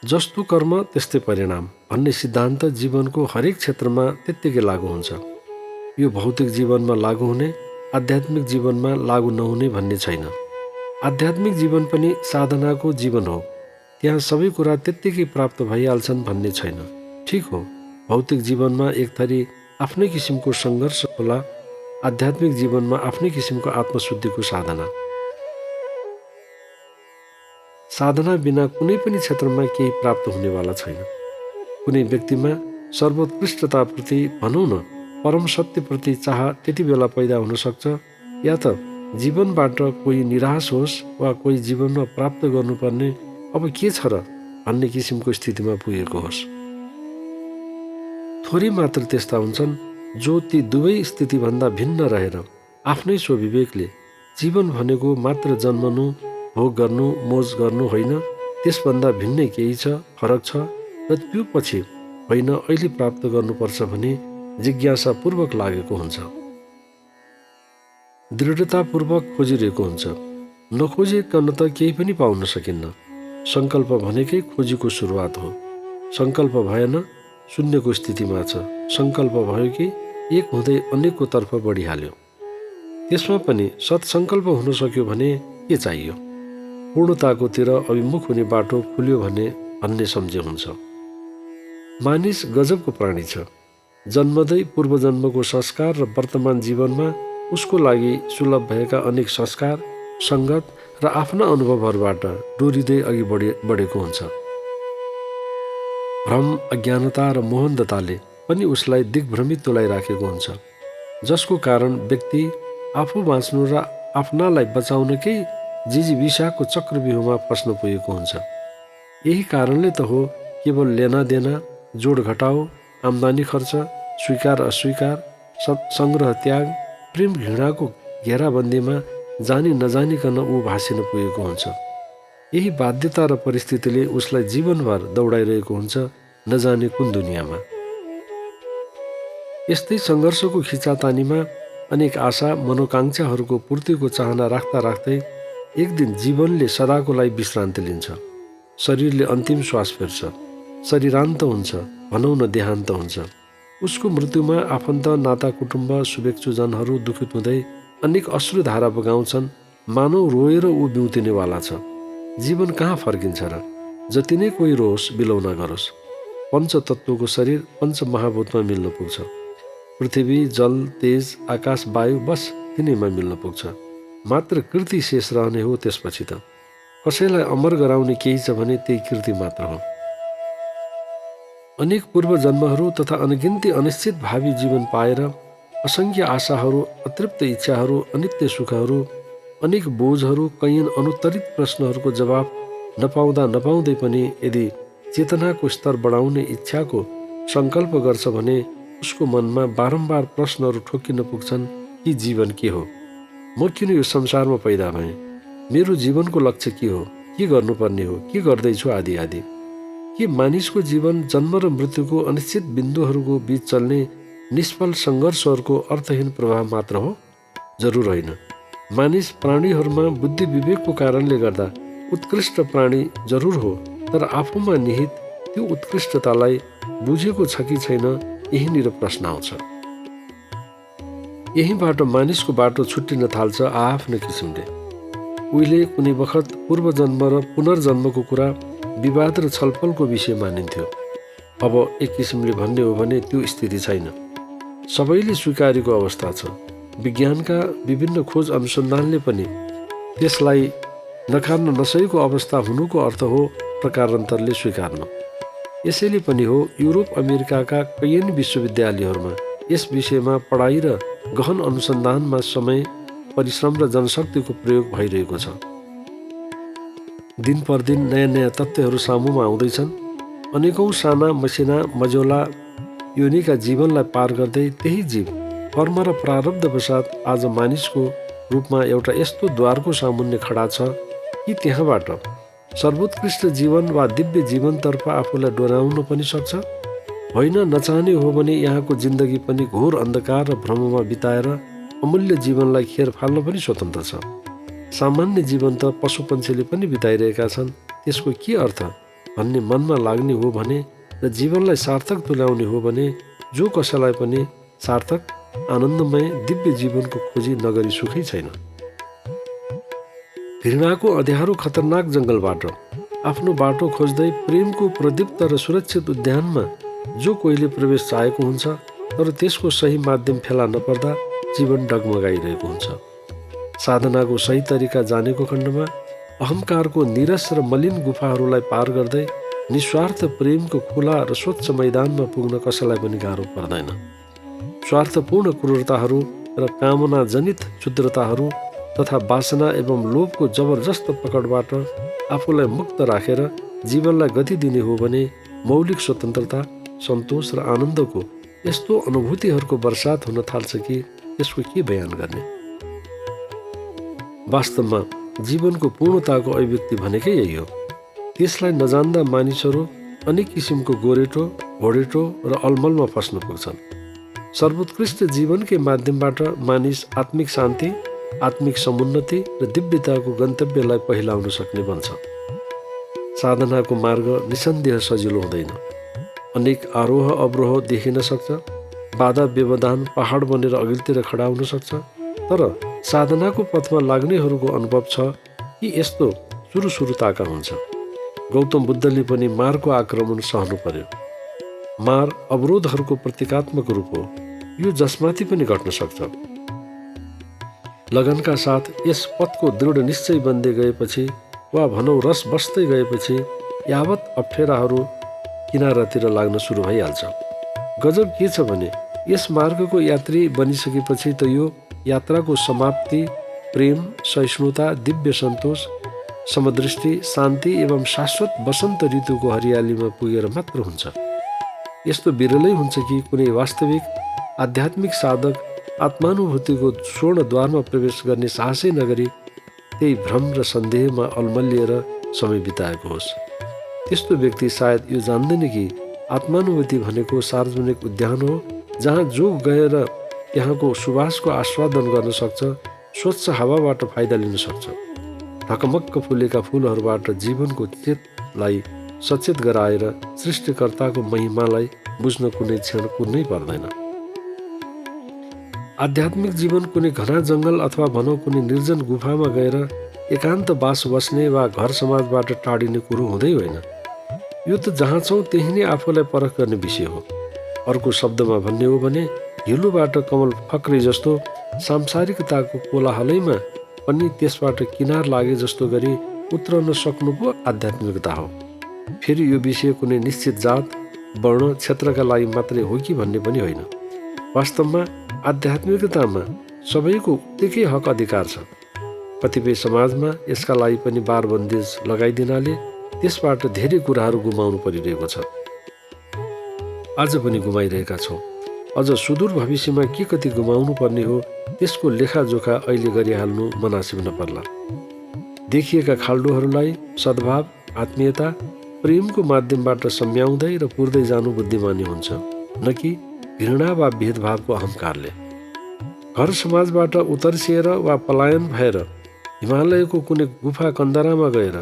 जस्तो कर्म त्यस्तै परिणाम भन्ने सिद्धान्त जीवनको हरेक क्षेत्रमा त्यत्तिकै लागू हुन्छ। यो भौतिक जीवनमा लागू हुने, आध्यात्मिक जीवनमा लागू नहुने भन्ने छैन। आध्यात्मिक जीवन पनि साधनाको जीवन हो। त्यहाँ सबै कुरा त्यत्तिकै प्राप्त भइहाल्छन् भन्ने छैन। ठिक हो, भौतिक जीवनमा एक थरी आफ्नै किसिमको सङ्घर्ष होला, आध्यात्मिक जीवनमा आफ्नै किसिमको आत्मशुद्धिको साधना। साधना बिना कुनै पनि क्षेत्रमा केही प्राप्त हुनेवाला छैन। कुनै व्यक्तिमा सर्वोत्कृष्टताप्रति भनौँ न परम सत्यप्रति चाह त्यति बेला पैदा हुन सक्छ, या त जीवनबाट कोही निराश होस् वा कोही जीवनमा प्राप्त गर्नुपर्ने अब के छ र भन्ने किसिमको स्थितिमा पुगेको होस्। थोरै मात्र त्यस्ता हुन्छन् जो ती दुवै स्थितिभन्दा भिन्न रहेर आफ्नै स्वविवेकले जीवन भनेको मात्र जन्मनु, भोग गर्नु, मोज गर्नु होइन, त्यसभन्दा भिन्नै केही छ, फरक छ र त्यो पछि होइन अहिले प्राप्त गर्नुपर्छ भने जिज्ञासापूर्वक लागेको हुन्छ, दृढतापूर्वक खोजिरहेको हुन्छ। नखोजिकन त केही पनि पाउन सकिन्न। सङ्कल्प भनेकै खोजीको सुरुवात हो। सङ्कल्प भएन शून्यको स्थितिमा छ। सङ्कल्प भयो कि एक हुँदै अनेकको तर्फ बढिहाल्यो। त्यसमा पनि सत्सङ्कल्प हुन सक्यो भने के चाहियो? पूर्णताकोतिर अभिमुख हुने बाटो खुल्यो भने भन्ने सम्झे हुन्छ। मानिस गजबको प्राणी छ। जन्मदै पूर्वजन्मको संस्कार र वर्तमान जीवनमा उसको लागि सुलभ भएका अनेक संस्कार, सङ्गत र आफ्ना अनुभवहरूबाट डोरिँदै अघि बढेको हुन्छ। भ्रम, अज्ञानता र मोहन्दताले पनि उसलाई दिग्भ्रमित तुलाइराखेको हुन्छ, जसको कारण व्यक्ति आफू बाँच्नु र आफ्नालाई बचाउनकै जिजीविसाको चक्रव्यूहमा फस्न पुगेको हुन्छ। यही कारणले त हो केवल लेनादेना, जोड घटाउ, आम्दानी खर्च, स्वीकार अस्वीकार, सङ्ग्रह त्याग, प्रेम घृणाको घेराबन्दीमा जानी नजानिकन ऊ भासिन पुगेको हुन्छ। यही बाध्यता र परिस्थितिले उसलाई जीवनभर दौडाइरहेको हुन्छ नजाने कुन दुनियाँमा। यस्तै सङ्घर्षको खिचातानीमा अनेक आशा, मनोकाङ्क्षाहरूको पूर्तिको चाहना राख्दा राख्दै एक दिन जीवनले सदाको लागि विश्रान्ति लिन्छ। शरीरले अन्तिम श्वास फेर्छ। शरीरान्त हुन्छ, भनौँ न देहान्त हुन्छ। उसको मृत्युमा आफन्त, नाता, कुटुम्ब, शुभेच्छुजनहरू दुखित हुँदै अनेक अश्रुधारा बगाउँछन्। मानव रोएर ऊ बिउतिनेवाला छ। जीवन कहाँ फर्किन्छ र? जति नै कोही रोस्, बिलौना गरोस्, पञ्चतत्त्वको शरीर पञ्चमहाभूतमा मिल्न पुग्छ। पृथ्वी, जल, तेज, आकाश, वायु बस तिनैमा मिल्न पुग्छ। मात्र कृति शेष रहने हो त्यसपछि त। कसैलाई अमर गराउने केही छ भने त्यही कृति मात्र हो। अनेक पूर्व जन्महरू तथा अनगिन्ती अनिश्चित भावी जीवन पाएर असङ्ख्य आशाहरू, अतृप्त इच्छाहरू, अनित्य सुखहरू, अनेक बोझहरू, कैयन अनुत्तरित प्रश्नहरूको जवाब नपाउँदै पनि यदि चेतनाको स्तर बढाउने इच्छाको सङ्कल्प गर्छ भने उसको मनमा बारम्बार प्रश्नहरू ठोकिन पुग्छन् कि जीवन के हो? म किन यो संसारमा पैदा भएँ? मेरो जीवनको लक्ष्य के हो? के गर्नुपर्ने हो? के गर्दैछु? आदि आदि। के मानिसको जीवन जन्म र मृत्युको अनिश्चित बिन्दुहरूको बीच चल्ने निष्फल सङ्घर्षहरूको अर्थहीन प्रभाव मात्र हो? जरुर होइन। मानिस प्राणीहरूमा बुद्धि विवेकको कारणले गर्दा उत्कृष्ट प्राणी जरुर हो, तर आफूमा निहित त्यो उत्कृष्टतालाई बुझेको छ कि छैन, यहीँनिर प्रश्न आउँछ। यहीँबाट मानिसको बाटो छुट्टिन थाल्छ आआफ्नो किसिमले। उहिले कुनै बखत पूर्वजन्म र पुनर्जन्मको कुरा विवाद र छलफलको विषय मानिन्थ्यो। अब एक किसिमले भन्ने हो भने त्यो स्थिति छैन। सबैले स्वीकारेको अवस्था छ। विज्ञानका विभिन्न खोज अनुसन्धानले पनि त्यसलाई नकार्न नसकेको अवस्था हुनुको अर्थ हो प्रकारान्तरले स्वीकार्नु। यसैले पनि हो युरोप अमेरिकाका कैयन विश्वविद्यालयहरूमा यस विषयमा पढाइ र गहन अनुसन्धानमा समय, परिश्रम र जनशक्तिको प्रयोग भइरहेको छ। दिन पर दिन नयाँ नयाँ तथ्यहरू सामुमा आउँदैछन्। अनेकौँ साना मसिना मझौला योनिका जीवनलाई पार गर्दै त्यही जीव कर्म र प्रारब्धवशात आज मानिसको रूपमा एउटा यस्तो द्वारको सामुन्ने खडा छ कि त्यहाँबाट सर्वोत्कृष्ट जीवन वा दिव्य जीवनतर्फ आफूलाई डोराउन पनि सक्छ। होइन, नचाहने हो भने यहाँको जिन्दगी पनि घोर अन्धकार र भ्रममा बिताएर अमूल्य जीवनलाई खेर फाल्न पनि स्वतन्त्र छ। सामान्य जीवन त पशुपन्छीले पनि बिताइरहेका छन्। त्यसको के अर्थ? भन्ने मनमा लाग्ने हो भने र जीवनलाई सार्थक तुल्याउने हो भने जो कसैलाई पनि सार्थक आनन्दमय दिव्य जीवनको खोजी नगरी सुखै छैन। घृणाको अँध्यारो खतरनाक जङ्गलबाट आफ्नो बाटो खोज्दै प्रेमको प्रदीप्त र सुरक्षित उद्यानमा जो कोहीले प्रवेश चाहेको हुन्छ, तर त्यसको सही माध्यम फेला नपर्दा जीवन डगमगाइरहेको हुन्छ। साधनाको सही तरिका जानेको खण्डमा अहङ्कारको निरस र मलिन गुफाहरूलाई पार गर्दै निस्वार्थ प्रेमको खुला र स्वच्छ मैदानमा पुग्न कसैलाई पनि गाह्रो पर्दैन। स्वार्थपूर्ण क्रूरताहरू र कामना जनित क्षुद्रताहरू तथा वासना एवं लोभको जबरजस्त पकडबाट आफूलाई मुक्त राखेर जीवनलाई गति दिने हो भने मौलिक स्वतन्त्रता, सन्तोष र आनन्दको यस्तो अनुभूतिहरूको वर्षात हुन थाल्छ कि यसको के बयान गर्ने। वास्तवमा जीवनको पूर्णताको अभिव्यक्ति भनेकै यही हो। त्यसलाई नजान्दा मानिसहरू अनेक किसिमको गोरेटो, घोडेटो र अलमलमा फस्न पुग्छन्। सर्वोत्कृष्ट जीवनकै माध्यमबाट मानिस आत्मिक शान्ति, आत्मिक समुन्नति र दिव्यताको गन्तव्यलाई पहिलाउन सक्ने बन्छ। साधनाको मार्ग निसन्देह सजिलो हुँदैन। अनेक आरोह अवरोह देखिन सक्छ, बाधा व्यवधान पहाड बनेर अघिल्तिर खडा हुन सक्छ, तर साधनाको पथमा लाग्नेहरूको अनुभव छ कि यस्तो सुरुताका हुन्छ। गौतम बुद्धले पनि मारको आक्रमण सहनु पर्यो। मार अवरोधहरूको प्रतीकात्मक रूप हो। यो जसमाथि पनि घट्न सक्छ। लगनका साथ यस पथको दृढ निश्चय बन्दै गएपछि वा भनौँ रस बस्दै गएपछि यावत अप्ठ्याराहरू किनारातिर लाग्न सुरु भइहाल्छ। गजब के छ भने यस मार्गको यात्री बनिसकेपछि त यो यात्राको समाप्ति प्रेम, सहिष्णुता, दिव्य सन्तोष, समदृष्टि, शान्ति एवं शाश्वत वसन्त ऋतुको हरियालीमा पुगेर मात्र हुन्छ। यस्तो विरलै हुन्छ कि कुनै वास्तविक आध्यात्मिक साधक आत्मानुभूतिको स्वर्णद्वारमा प्रवेश गर्ने साहसै नगरी त्यही भ्रम र सन्देहमा अलमलिएर समय बिताएको होस्। त्यस्तो व्यक्ति सायद यो जान्दैन कि आत्मानुभूति भनेको सार्वजनिक उद्यान हो, जहाँ जो गएर त्यहाँको सुवासको आस्वादन गर्न सक्छ, स्वच्छ हावाबाट फाइदा लिन सक्छ। ढकमक्क फुलेका फुलहरूबाट जीवनको चेतलाई सचेत गराएर सृष्टिकर्ताको महिमालाई बुझ्न कुनै क्षण कुर्नै पर्दैन। आध्यात्मिक जीवन कुनै घना जङ्गल अथवा भनौँ कुनै निर्जन गुफामा गएर एकान्त बास बस्ने वा घर समाजबाट टाढिने कुरो हुँदै होइन। यो त जहाँ छौँ त्यही नै आफूलाई परख गर्ने विषय हो। अर्को शब्दमा भन्ने हो भने हिलोबाट कमल फक्रे जस्तो सांसारिकताको कोलाहलैमा पनि त्यसबाट किनार लागे जस्तो गरी उत्रन सक्नु पो आध्यात्मिकता हो। फेरि यो विषय कुनै निश्चित जात, वर्ण, क्षेत्रका लागि मात्रै हो कि भन्ने पनि होइन। वास्तवमा आध्यात्मिकतामा सबैको उत्तिकै हक अधिकार छ। कतिपय समाजमा यसका लागि पनि बार बन्देज लगाइदिनाले त्यसबाट धेरै कुराहरू गुमाउनु परिरहेको छ। आज पनि गुमाइरहेका छौँ। अझ सुदूर भविष्यमा के कति गुमाउनु पर्ने हो त्यसको लेखाजोखा अहिले गरिहाल्नु मनासिब नपर्ला। देखिएका खाल्डोहरूलाई सद्भाव, आत्मीयता, प्रेमको माध्यमबाट सम्याउँदै र पुर्दै जानु बुद्धिमानी हुन्छ, न कि घृणा वा भेदभावको अहङ्कारले। घर समाजबाट उतर्सिएर वा पलायन भएर हिमालयको कुनै गुफा कन्दरामा गएर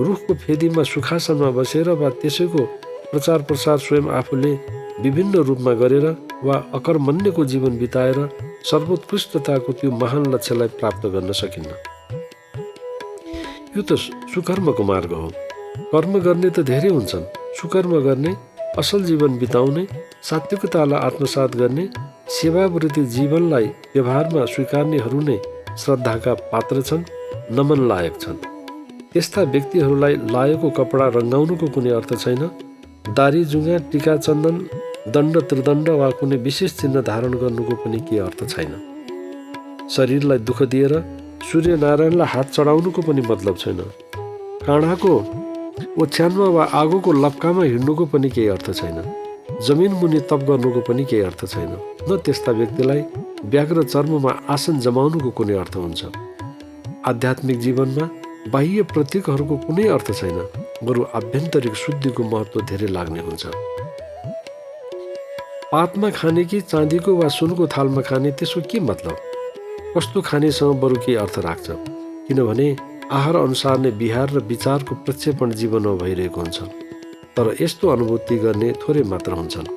रुखको फेदीमा सुखासनमा बसेर वा त्यसैको प्रचार प्रसार स्वयं आफूले विभिन्न रूपमा गरेर वा अकर्मण्यको जीवन बिताएर सर्वोत्कृष्टताको त्यो महान लक्ष्यलाई प्राप्त गर्न सकिन्न। यो त सुकर्मको मार्ग हो। कर्म गर्ने त धेरै हुन्छन्। सुकर्म गर्ने, असल जीवन बिताउने, सात्विकतालाई आत्मसात गर्ने, सेवावृत्ति जीवनलाई व्यवहारमा स्वीकार्नेहरू नै श्रद्धाका पात्र छन्, नमन लायक छन्। त्यस्ता व्यक्तिहरूलाई लाएको कपडा रङ्गाउनुको कुनै अर्थ छैन। दारी, जुङ्गा, टीका, चन्दन, दण्ड, त्रिदण्ड वा कुनै विशेष चिन्ह धारण गर्नुको पनि के अर्थ छैन। शरीरलाई दुःख दिएर सूर्यनारायणलाई हात चढाउनुको पनि मतलब छैन। काँडाको ओछ्यानमा वा आगोको लप्कामा हिँड्नुको पनि केही अर्थ छैन। जमिन मुनि तप गर्नुको पनि केही अर्थ छैन। न त्यस्ता व्यक्तिलाई व्याघ्र चर्ममा आसन जमाउनुको कुनै अर्थ हुन्छ। आध्यात्मिक जीवनमा बाह्य प्रतीकहरूको कुनै अर्थ छैन, बरु आभ्यन्तरिक शुद्धिको महत्त्व धेरै लाग्ने हुन्छ। पातमा खाने कि चाँदीको वा सुनको थालमा खाने, त्यसको के मतलब? कस्तो खानेसँग बरु केही अर्थ राख्छ। किनभने आहार अनुसार नै विहार र विचारको प्रक्षेपण जीवनमा भइरहेको हुन्छ। तर यस्तो अनुभूति गर्ने थोरै मात्र हुन्छन्।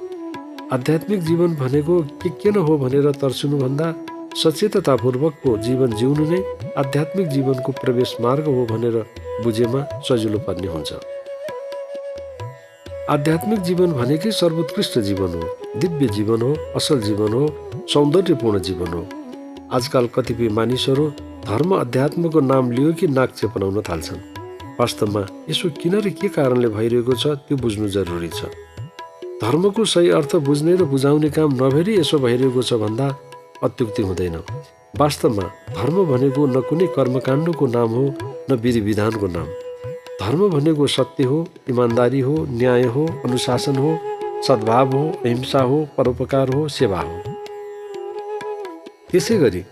आध्यात्मिक जीवन भनेको के किन हो भनेर तर्सिनुभन्दा सचेततापूर्वकको जीवन जिउनु नै आध्यात्मिक जीवनको प्रवेश मार्ग हो भनेर बुझेमा सजिलो पर्ने हुन्छ। आध्यात्मिक जीवन भनेकै सर्वोत्कृष्ट जीवन हो, दिव्य जीवन हो, असल जीवन हो, सौन्दर्यपूर्ण जीवन हो। आजकल कतिपय मानिसहरू धर्म अध्यात्मको नाम लियो कि नाक चेपनाउन थाल्छन्। वास्तवमा यसो किन र के कारणले भइरहेको छ त्यो बुझ्नु जरुरी छ। धर्मको सही अर्थ बुझ्ने र बुझाउने काम नभएरै यसो भइरहेको छ भन्दा अत्युक्ति हुँदैन। वास्तवमा धर्म भनेको न कुनै कर्मकाण्डको नाम हो न विधि विधानको नाम। धर्म भनेको सत्य हो, इमान्दारी हो, न्याय हो, अनुशासन हो, सद्भाव हो, अहिंसा हो, परोपकार हो, सेवा हो। त्यसै गरी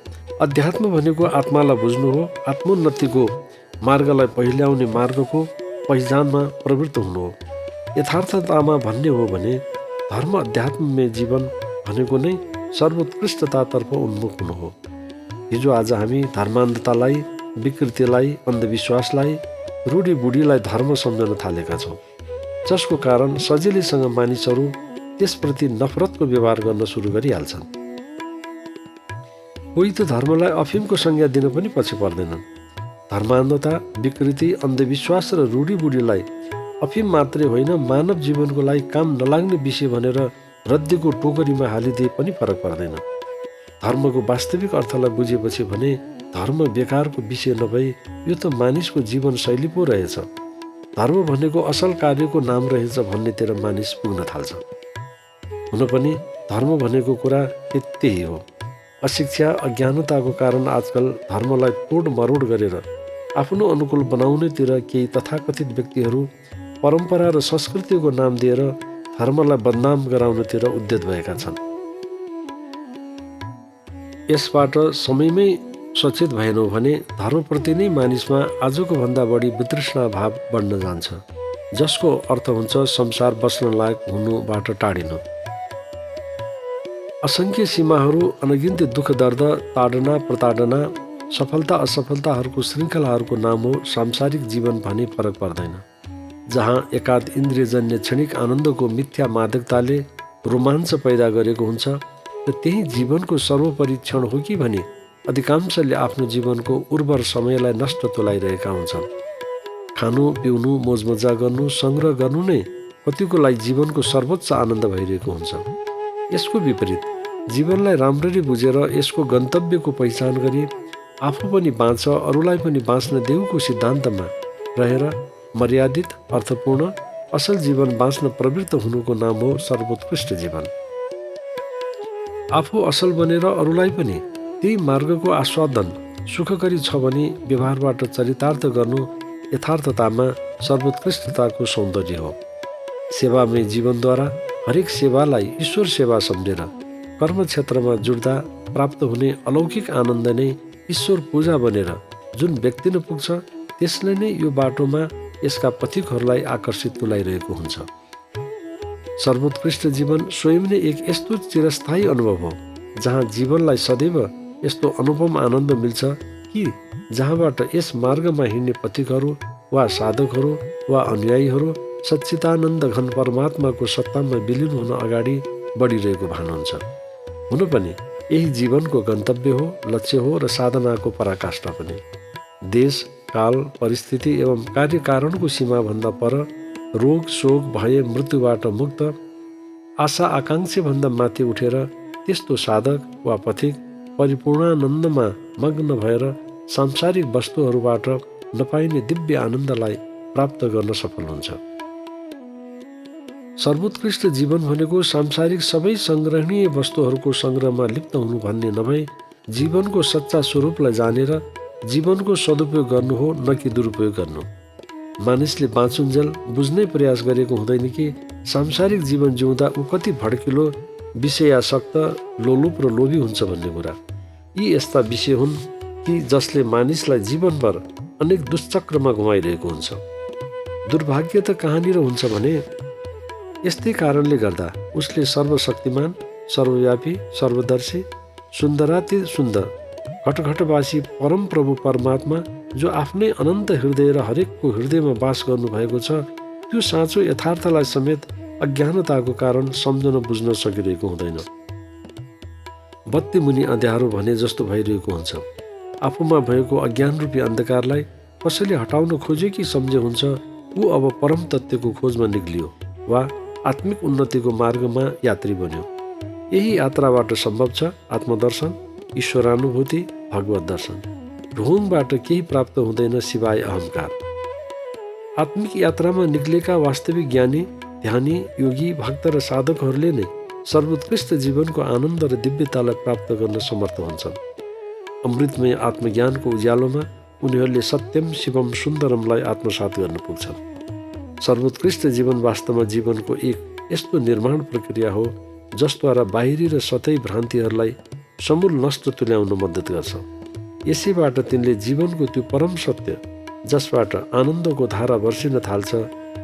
अध्यात्म भनेको आत्मालाई बुझ्नु हो, आत्मोन्नतिको मार्गलाई पहिल्याउने मार्गको पहिचानमा प्रवृत्त हुनु हो। यथार्थतामा भन्ने हो भने धर्म अध्यात्ममय जीवन भनेको नै सर्वोत्कृष्टतातर्फ उन्मुख हुनु हो। हिजो आज हामी धर्मान्धतालाई, विकृतिलाई, अन्धविश्वासलाई, रूढीबुढीलाई धर्म सम्झन थालेका छौँ, जसको कारण सजिलैसँग मानिसहरू त्यसप्रति नफरतको व्यवहार गर्न सुरु गरिहाल्छन्। कोही त धर्मलाई अफिमको संज्ञा दिन पनि पछि पर्दैनन्। धर्मान्धता, विकृति, अन्धविश्वास र रूढीबुढीलाई अफिम मात्रै होइन, मानव जीवनको लागि काम नलाग्ने विषय भनेर रद्दीको टोकरीमा हालिदिए पनि फरक पर्दैन। धर्मको वास्तविक अर्थलाई बुझेपछि भने धर्म बेकारको विषय नभई यो त मानिसको जीवनशैली पो रहेछ, धर्म भनेको असल कार्यको नाम रहेछ भन्नेतिर मानिस पुग्न थाल्छ। हुन पनि धर्म भनेको कुरा त्यही हो। अशिक्षा, अज्ञानताको कारण आजकल धर्मलाई तोड मरोड गरेर आफ्नो अनुकूल बनाउनेतिर केही तथाकथित व्यक्तिहरू परम्परा र संस्कृतिको नाम दिएर धर्मलाई बदनाम गराउनतिर उद्यत भएका छन्। यसबाट समयमै सचेत भएनौँ भने धर्मप्रति नै मानिसमा आजको भन्दा बढी वितृष्णा भाव बढ्न जान्छ, जसको अर्थ हुन्छ संसार बस्न लायक हुनुबाट टाढिनु। असङ्ख्य सीमाहरू, अनगिन्ती दुःख दर्द, ताडना प्रताडना, सफलता असफलताहरूको श्रृङ्खलाहरूको नाम हो सांसारिक जीवन भने फरक पर्दैन। जहाँ एकाध इन्द्रियजन्य क्षणिक आनन्दको मिथ्या मादकताले रोमाञ्च पैदा गरेको हुन्छ र त्यही जीवनको सर्वोपरि क्षण हो कि भने अधिकांशले आफ्नो जीवनको उर्वर समयलाई नष्ट तुलाइरहेका हुन्छन्। खानु, पिउनु, मोजमजा गर्नु, सङ्ग्रह गर्नु नै कतिको लागि जीवनको सर्वोच्च आनन्द भइरहेको हुन्छ। यसको विपरीत जीवनलाई राम्ररी बुझेर यसको गन्तव्यको पहिचान गरी आफू पनि बाँच, अरूलाई पनि बाँच्न देऊको सिद्धान्तमा रहेर मर्यादित, अर्थपूर्ण, असल जीवन बाँच्न प्रवृत्त हुनुको नाम हो सर्वोत्कृष्ट जीवन। आफू असल बनेर अरूलाई पनि त्यही मार्गको आस्वादन सुखकरी छ भने व्यवहारबाट चरितार्थ गर्नु यथार्थतामा सर्वोत्कृष्टताको सौन्दर्य हो। सेवामय जीवनद्वारा हरेक सेवालाई ईश्वर सेवा सम्झेर कर्म क्षेत्रमा जुट्दा प्राप्त हुने अलौकिक आनन्द नै ईश्वर पूजा बनेर जुन व्यक्ति न पुग्छ त्यसले नै यो बाटोमा यसका पथिकहरूलाई आकर्षित तुलाइरहेको हुन्छ। सर्वोत्कृष्ट जीवन स्वयं नै एक यस्तो चिरस्थायी अनुभव हो जहाँ जीवनलाई सदैव यस्तो अनुपम आनन्द मिल्छ कि जहाँबाट यस मार्गमा हिँड्ने पथिकहरू वा साधकहरू वा अनुयायीहरू सच्चिदानन्द घन परमात्माको सत्तामा विलिन हुन अगाडि बढिरहेको भान हुन्छ। हुन पनि यही जीवनको गन्तव्य हो, लक्ष्य हो र साधनाको पराकाष्ठा पनि। देश, काल, परिस्थिति एवं कार्यकारणको सीमाभन्दा पर रोग, शोक, भय, मृत्युबाट मुक्त, आशा आकाङ्क्षाभन्दा माथि उठेर त्यस्तो साधक वा पथिक परिपूर्णानन्दमा मग्न भएर सांसारिक वस्तुहरूबाट नपाइने दिव्य आनन्दलाई प्राप्त गर्न सफल हुन्छ। सर्वोत्कृष्ट जीवन भनेको सांसारिक सबै सङ्ग्रहणीय वस्तुहरूको सङ्ग्रहमा लिप्त हुनु भन्ने नभई जीवनको सच्चा स्वरूपलाई जानेर जीवनको सदुपयोग गर्नु हो, न कि दुरुपयोग गर्नु। मानिसले बाँचुन्जेल बुझ्नै प्रयास गरेको हुँदैन कि सांसारिक जीवन जिउँदा ऊ कति भड्किलो, विषयासक्त, लोलुप र लोभी हुन्छ भन्ने कुरा। यी यस्ता विषय हुन् कि जसले मानिसलाई जीवनभर अनेक दुश्चक्रमा घुमाइरहेको हुन्छ। दुर्भाग्य त कहाँनिर हुन्छ भने यस्तै कारणले गर्दा उसले सर्वशक्तिमान, सर्वव्यापी, सर्वदर्शी, सुन्दराति सुन्दर, घटघटवासी परम प्रभु परमात्मा जो आफ्नै अनन्त हृदय र हरेकको हृदयमा वास गर्नुभएको छ त्यो साँचो यथार्थलाई समेत अज्ञानताको कारण सम्झन बुझ्न सकिरहेको हुँदैन। बत्ती मुनि अँध्यारो भने जस्तो भइरहेको हुन्छ। आफूमा भएको अज्ञान रूपी अन्धकारलाई कसैले हटाउन खोज्यो कि सम्झे हुन्छ ऊ अब परम तत्त्वको खोजमा निक्लियो वा आत्मिक उन्नतिको मार्गमा यात्री बन्यो। यही यात्राबाट सम्भव छ आत्मदर्शन, ईश्वरानुभूति, भगवत दर्शन। ढोङबाट केही प्राप्त हुँदैन सिवाय अहङ्कार। आत्मिक यात्रामा निक्लेका वास्तविक ज्ञानी, ध्यानी, योगी, भक्त र साधकहरूले नै सर्वोत्कृष्ट जीवनको आनन्द र दिव्यतालाई प्राप्त गर्न समर्थ हुन्छन्। अमृतमय आत्मज्ञानको उज्यालोमा उनीहरूले सत्यम शिवम सुन्दरमलाई आत्मसात गर्न पुग्छन्। सर्वोत्कृष्ट जीवन वास्तवमा जीवनको एक यस्तो निर्माण प्रक्रिया हो जसद्वारा बाहिरी र सतै भ्रान्तिहरूलाई समूल नष्ट तुल्याउन मद्दत गर्छ। यसैबाट तिनले जीवनको त्यो परम सत्य जसबाट आनन्दको धारा वर्षिन थाल्छ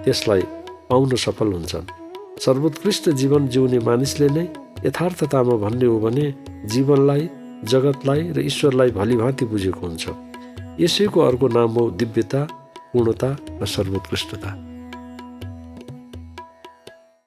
त्यसलाई पाउन सफल हुन्छन्। सर्वोत्कृष्ट जीवन जिउने मानिसले नै यथार्थतामा भन्ने हो भने जीवनलाई, जगतलाई र ईश्वरलाई भलीभाँति बुझेको हुन्छ। यसैको अर्को नाम हो दिव्यता, पूर्णता र सर्वोत्कृष्टता।